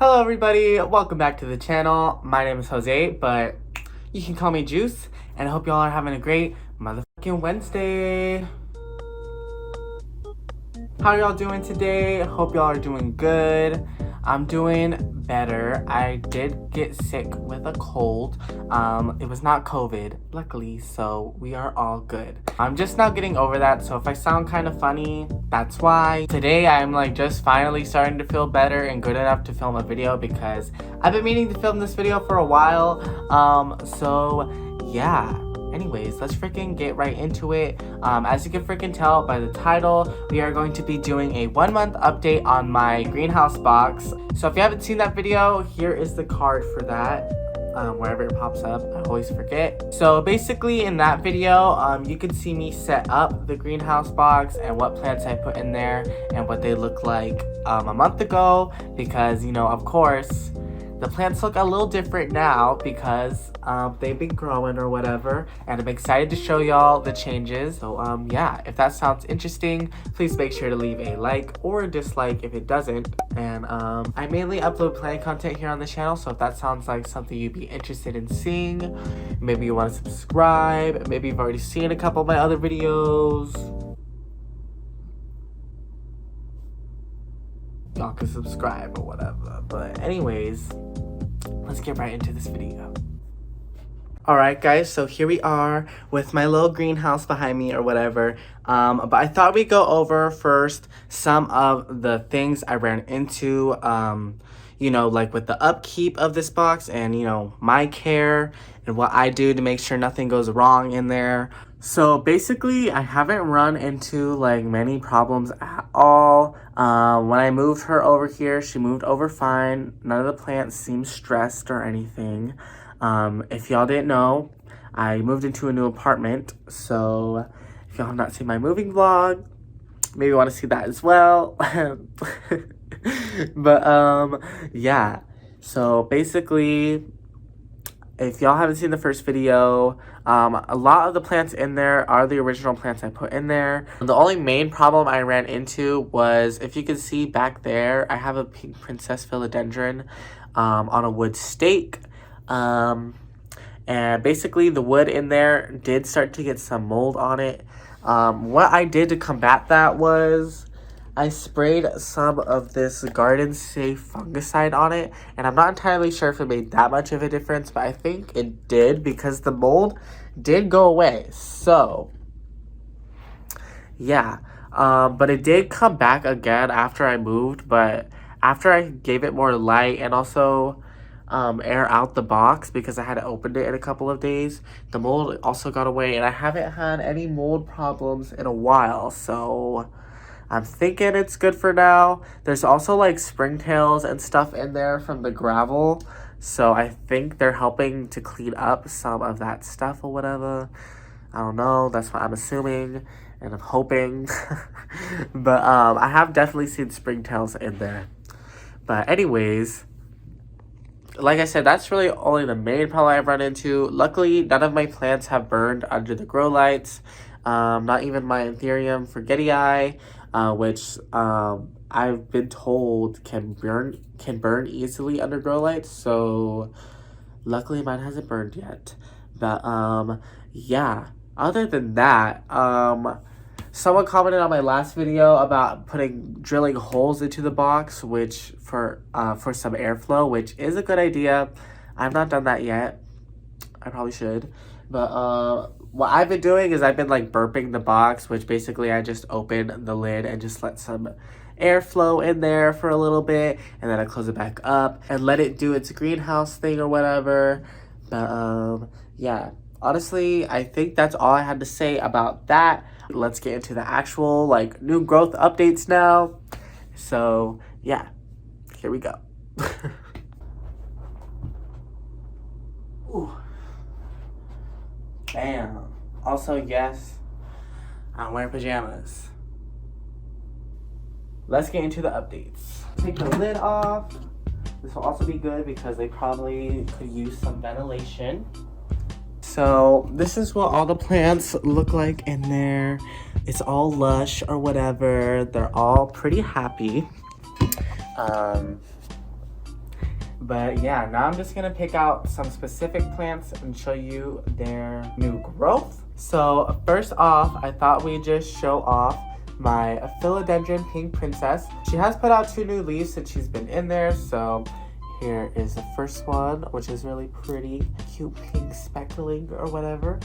Hello everybody, welcome back to the channel. My name is Jose, but you can call me Juice, and I hope y'all are having a great motherfucking Wednesday. How y'all doing today? Hope y'all are doing good. I'm doing better. I did get sick with a cold. It was not COVID, luckily, so we are all good. I'm just now getting over that, so if I sound kind of funny, that's why. Today, I'm just finally starting to feel better and good enough to film a video because I've been meaning to film this video for a while. So yeah. Anyways, let's freaking get right into it. As you can freaking tell by the title, we are going to be doing a 1 month update on my greenhouse box. So if you haven't seen that video, here is the card for that. Wherever it pops up, I always forget. So basically in that video, you can see me set up the greenhouse box and what plants I put in there and what they look like a month ago, because of course, the plants look a little different now because they've been growing or whatever, and I'm excited to show y'all the changes. So yeah, if that sounds interesting, please make sure to leave a like or a dislike if it doesn't. And I mainly upload plant content here on the channel, so if that sounds like something you'd be interested in seeing, maybe you want to subscribe, maybe you've already seen a couple of my other videos, y'all can subscribe or whatever. But anyways, let's get right into this video. Alright guys, so here we are with my little greenhouse behind me or whatever. But I thought we'd go over first some of the things I ran into, like with the upkeep of this box and, my care and what I do to make sure nothing goes wrong in there. So basically, I haven't run into many problems at all. When I moved her over here, she moved over fine. None of the plants seemed stressed or anything. If y'all didn't know, I moved into a new apartment. So if y'all have not seen my moving vlog, maybe you want to see that as well. But yeah. So basically, if y'all haven't seen the first video, a lot of the plants in there are the original plants I put in there. The only main problem I ran into was, if you can see back there, I have a pink princess philodendron on a wood stake. And basically the wood in there did start to get some mold on it. What I did to combat that was I sprayed some of this garden safe fungicide on it, and I'm not entirely sure if it made that much of a difference, but I think it did because the mold did go away. So yeah, but it did come back again after I moved, but after I gave it more light and also air out the box because I had opened it in a couple of days, the mold also got away, and I haven't had any mold problems in a while, so I'm thinking it's good for now. There's also springtails and stuff in there from the gravel, so I think they're helping to clean up some of that stuff or whatever. I don't know, that's what I'm assuming and I'm hoping. But I have definitely seen springtails in there. But anyways, like I said, that's really only the main problem I've run into. Luckily, none of my plants have burned under the grow lights. Not even my Anthurium forgetii, which I've been told can burn easily under grow lights. So luckily mine hasn't burned yet. But yeah, other than that, someone commented on my last video about drilling holes into the box, which for some airflow, which is a good idea. I've not done that yet. I probably should. But what I've been doing is I've been burping the box, which basically I just open the lid and just let some airflow in there for a little bit, and then I close it back up and let it do its greenhouse thing or whatever. But yeah, honestly, I think that's all I had to say about that. Let's get into the actual new growth updates now. So yeah, here we go. Ooh. Bam. Also, yes, I'm wearing pajamas. Let's get into the updates. Take the lid off. This will also be good because they probably could use some ventilation. So this is what all the plants look like in there. It's all lush or whatever. They're all pretty happy. But yeah, now I'm just gonna pick out some specific plants and show you their new growth. So first off, I thought we'd just show off my Philodendron Pink Princess. She has put out 2 new leaves since she's been in there, so here is the first one, which is really pretty, cute pink speckling or whatever.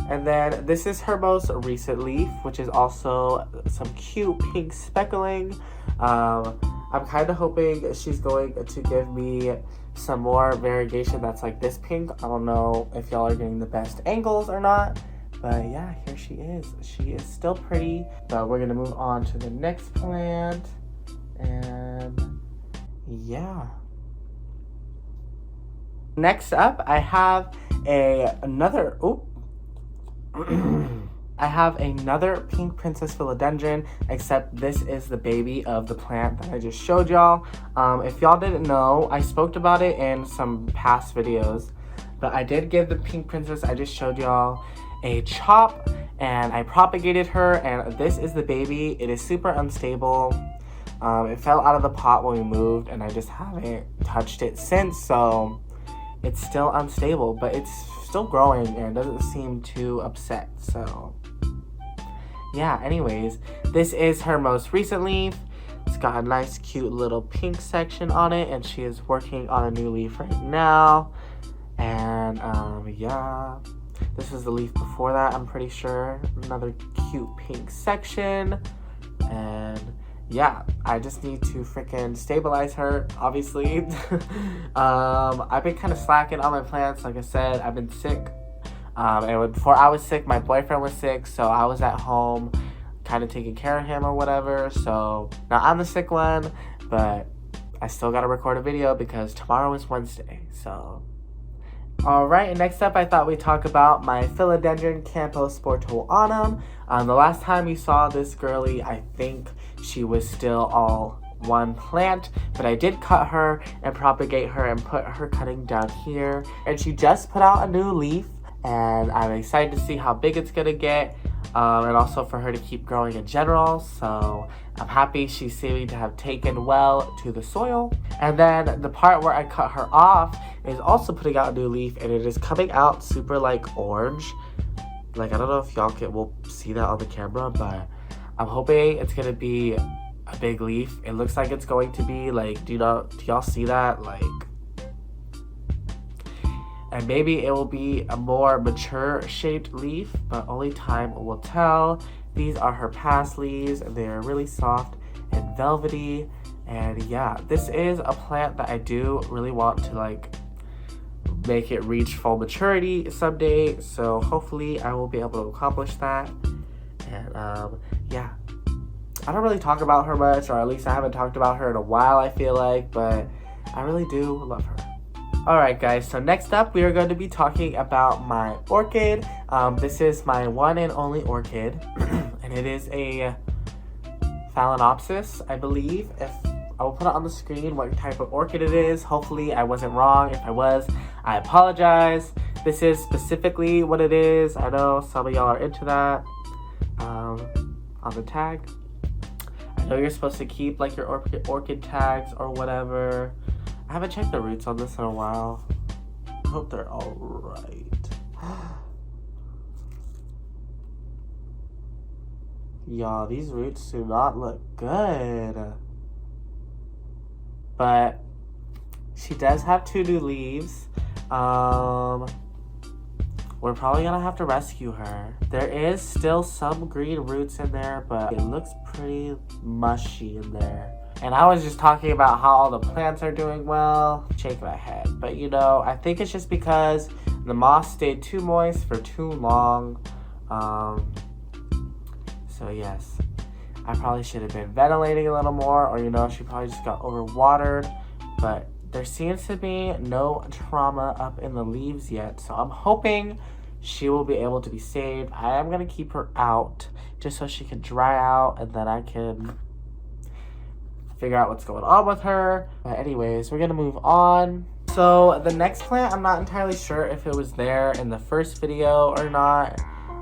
And then this is her most recent leaf, which is also some cute pink speckling. I'm kind of hoping she's going to give me some more variegation that's like this pink. I don't know if y'all are getting the best angles or not, but yeah, here she is. She is still pretty, but we're gonna move on to the next plant, and yeah. Next up, I have another pink princess philodendron, except this is the baby of the plant that I just showed y'all. If y'all didn't know, I spoke about it in some past videos, but I did give the pink princess I just showed y'all a chop, and I propagated her, and this is the baby. It is super unstable. It fell out of the pot when we moved, and I just haven't touched it since, so it's still unstable, but it's still growing and doesn't seem too upset. So yeah, anyways, this is her most recent leaf. It's got a nice cute little pink section on it, and she is working on a new leaf right now. And yeah, this is the leaf before that, I'm pretty sure. Another cute pink section. And yeah, I just need to freaking stabilize her, obviously. I've been kind of slacking on my plants. Like I said, I've been sick. And before I was sick, my boyfriend was sick, so I was at home kind of taking care of him or whatever. So now I'm the sick one, but I still got to record a video because tomorrow is Wednesday, so. Alright, next up I thought we'd talk about my Philodendron Campo Sporto. The last time you saw this girly, I think she was still all one plant, but I did cut her and propagate her and put her cutting down here. And she just put out a new leaf, and I'm excited to see how big it's gonna get, and also for her to keep growing in general. So I'm happy she's seeming to have taken well to the soil. And then the part where I cut her off is also putting out a new leaf, and it is coming out super like orange. Like, I don't know if y'all will see that on the camera, but I'm hoping it's gonna be a big leaf. It looks like it's going to be like, do y'all see that? Like, and maybe it will be a more mature shaped leaf, but only time will tell. These are her past leaves, and they're really soft and velvety. And yeah, this is a plant that I do really want to like make it reach full maturity someday. So hopefully I will be able to accomplish that. And yeah, I don't really talk about her much, or at least I haven't talked about her in a while, I feel like, but I really do love her. Alright guys, so next up we are going to be talking about my orchid. This is my one and only orchid, and it is a Phalaenopsis, I believe. I will put it on the screen what type of orchid it is. Hopefully I wasn't wrong. If I was, I apologize. This is specifically what it is. I know some of y'all are into that. On the tag, I know you're supposed to keep like your orchid tags or whatever. I haven't checked the roots on this in a while. I hope they're all right. Y'all, these roots do not look good. But she does have 2 new leaves. We're probably gonna have to rescue her. There is still some green roots in there, but it looks pretty mushy in there. And I was just talking about how all the plants are doing well. Shake my head. But you know, I think it's just because the moss stayed too moist for too long. So yes, I probably should have been ventilating a little more, or you know, she probably just got overwatered. But there seems to be no trauma up in the leaves yet, so I'm hoping she will be able to be saved. I am going to keep her out just so she can dry out, and then I can figure out what's going on with her. But anyways, we're going to move on. So the next plant, I'm not entirely sure if it was there in the first video or not,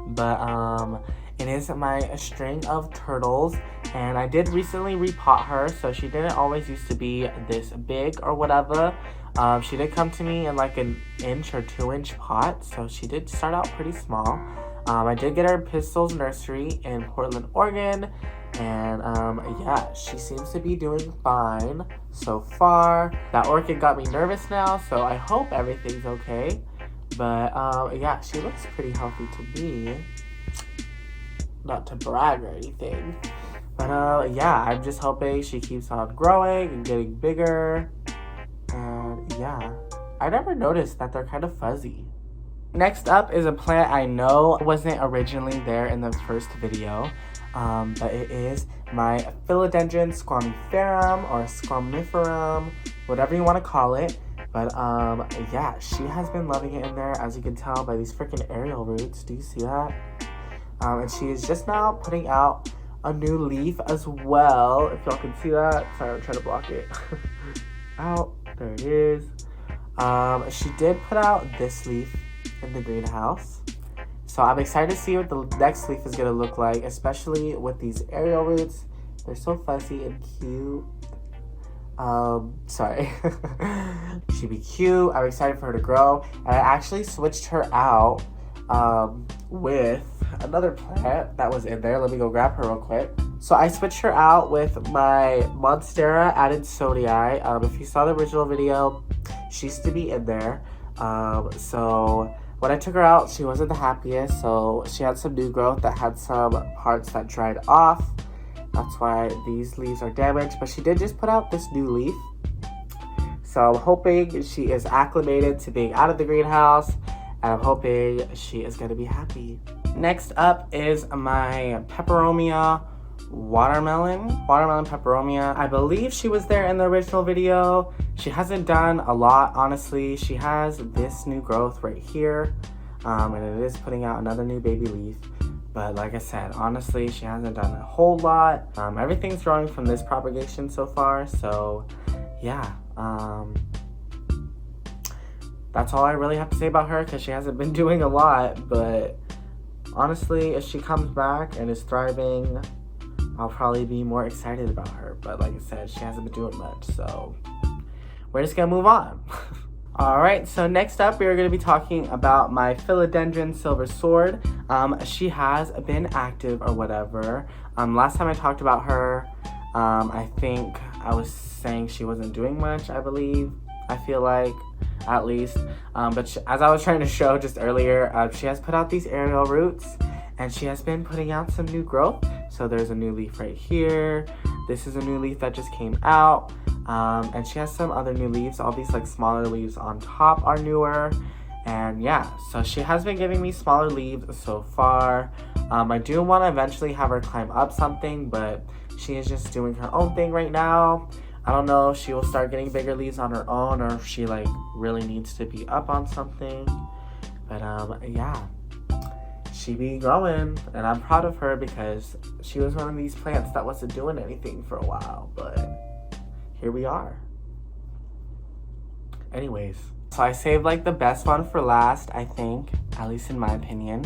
but it is my string of turtles, and I did recently repot her, so she didn't always used to be this big or whatever. She did come to me in like an inch or 2-inch pot, so she did start out pretty small. I did get her Pistols Nursery in Portland, Oregon, and yeah, she seems to be doing fine so far. That orchid got me nervous now, so I hope everything's okay. But yeah, she looks pretty healthy to me. Not to brag or anything. But yeah, I'm just hoping she keeps on growing and getting bigger. And yeah, I never noticed that they're kind of fuzzy. Next up is a plant I know wasn't originally there in the first video. But it is my Philodendron squamiferum or squamiferum, whatever you want to call it. But yeah, she has been loving it in there, as you can tell by these freaking aerial roots. Do you see that? And she is just now putting out a new leaf as well. If y'all can see that. Sorry, I'm trying to block it. Out. There it is. She did put out this leaf in the greenhouse. So I'm excited to see what the next leaf is going to look like, especially with these aerial roots. They're so fuzzy and cute. Sorry. She'd be cute. I'm excited for her to grow. And I actually switched her out with another plant that was in there. Let me go grab her real quick. So I switched her out with my Monstera Adansonii. If you saw the original video, she used to be in there. So when I took her out, she wasn't the happiest. So she had some new growth that had some parts that dried off. That's why these leaves are damaged. But she did just put out this new leaf. So I'm hoping she is acclimated to being out of the greenhouse. And I'm hoping she is going to be happy. Next up is my Peperomia watermelon Peperomia. I believe she was there in the original video. She hasn't done a lot, honestly. She has this new growth right here. And it is putting out another new baby leaf. But like I said, honestly, she hasn't done a whole lot. Everything's growing from this propagation so far. So yeah, that's all I really have to say about her, because she hasn't been doing a lot. But honestly, if she comes back and is thriving, I'll probably be more excited about her. But like I said, she hasn't been doing much, so we're just gonna move on. Alright, so next up, we are going to be talking about my Philodendron Silver Sword. She has been active or whatever. Last time I talked about her, I think I was saying she wasn't doing much, I believe. I feel like, at least. But as I was trying to show just earlier, she has put out these aerial roots, and she has been putting out some new growth. So there's a new leaf right here. This is a new leaf that just came out. And she has some other new leaves. All these like smaller leaves on top are newer. And yeah, so she has been giving me smaller leaves so far. I do want to eventually have her climb up something, but she is just doing her own thing right now. I don't know if she will start getting bigger leaves on her own, or if she like really needs to be up on something. But yeah, she be growing, and I'm proud of her, because she was one of these plants that wasn't doing anything for a while, but here we are. Anyways, so I saved like the best one for last, I think, at least in my opinion.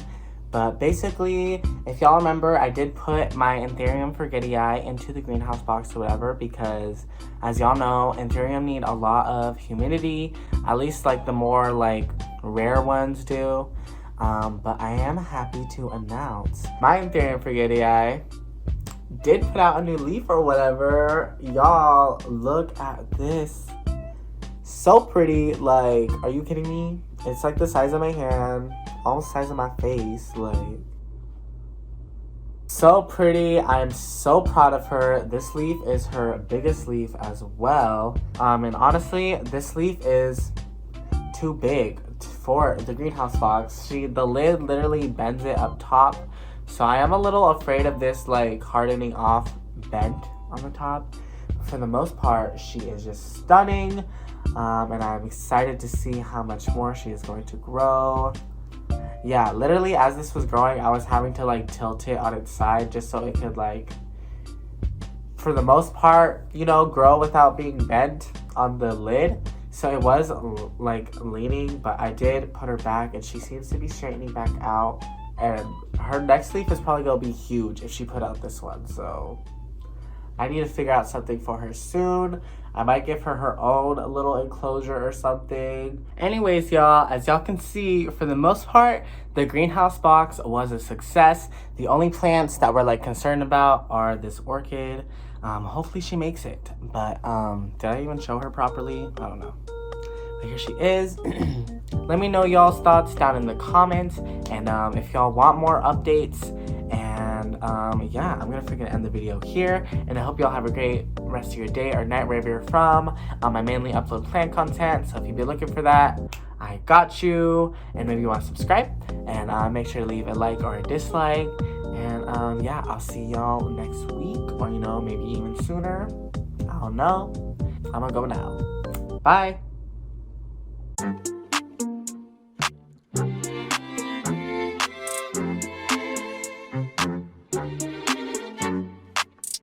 But basically, if y'all remember, I did put my Anthurium forgetii into the greenhouse box or whatever, because as y'all know, Anthurium need a lot of humidity, at least like the more like rare ones do. But I am happy to announce my Anthurium forgetii did put out a new leaf or whatever. Y'all, look at this. So pretty. Like, are you kidding me? It's like the size of my hand, almost the size of my face. Like, so pretty. I'm so proud of her. This leaf is her biggest leaf as well. And honestly, this leaf is too big for the greenhouse box. The lid literally bends it up top. So I am a little afraid of this like hardening off bent on the top. But for the most part, she is just stunning. And I'm excited to see how much more she is going to grow. Yeah, literally as this was growing, I was having to like tilt it on its side just so it could like, for the most part, you know, grow without being bent on the lid. So it was like leaning, but I did put her back, and she seems to be straightening back out. And her next leaf is probably going to be huge if she put out this one. So I need to figure out something for her soon. I might give her her own little enclosure or something. Anyways, y'all, as y'all can see, for the most part, the greenhouse box was a success. The only plants that we're like concerned about are this orchid. Hopefully she makes it. But did I even show her properly? I don't know. But here she is. Let me know y'all's thoughts down in the comments. And if y'all want more updates. And yeah, I'm gonna freaking end the video here. And I hope y'all have a great rest of your day or night wherever you're from. I mainly upload plant content, so if you've been looking for that, I got you. And maybe you want to subscribe. And make sure to leave a like or a dislike. And yeah, I'll see y'all next week. Or maybe even sooner. I don't know. I'm gonna go now. Bye.